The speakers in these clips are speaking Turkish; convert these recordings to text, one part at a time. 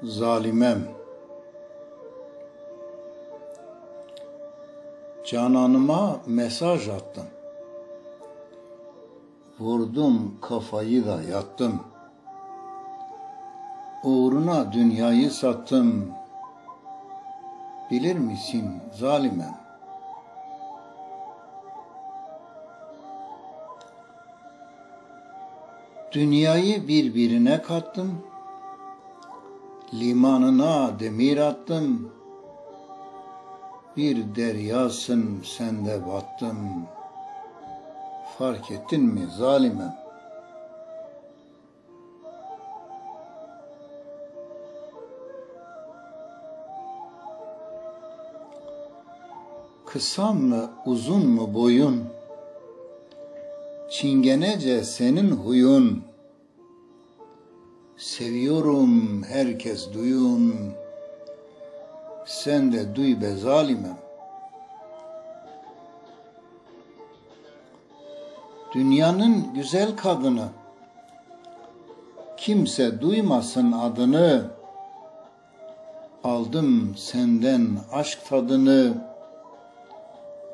zalimem. Cananıma mesaj attım. Vurdum kafayı da yattım. Uğruna dünyayı sattım. Bilir misin zalimem? Dünyayı birbirine kattım. Limanına demir attım. Bir deryasın sende battım. Fark ettin mi zalimem? Kısa mı uzun mu boyun? Çingenece senin huyun. Seviyorum herkes duyun. Sen de duy be zalimem. Dünyanın güzel kadını, kimse duymasın adını. Aldım senden aşk tadını.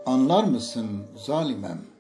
Anlar mısın zalimem?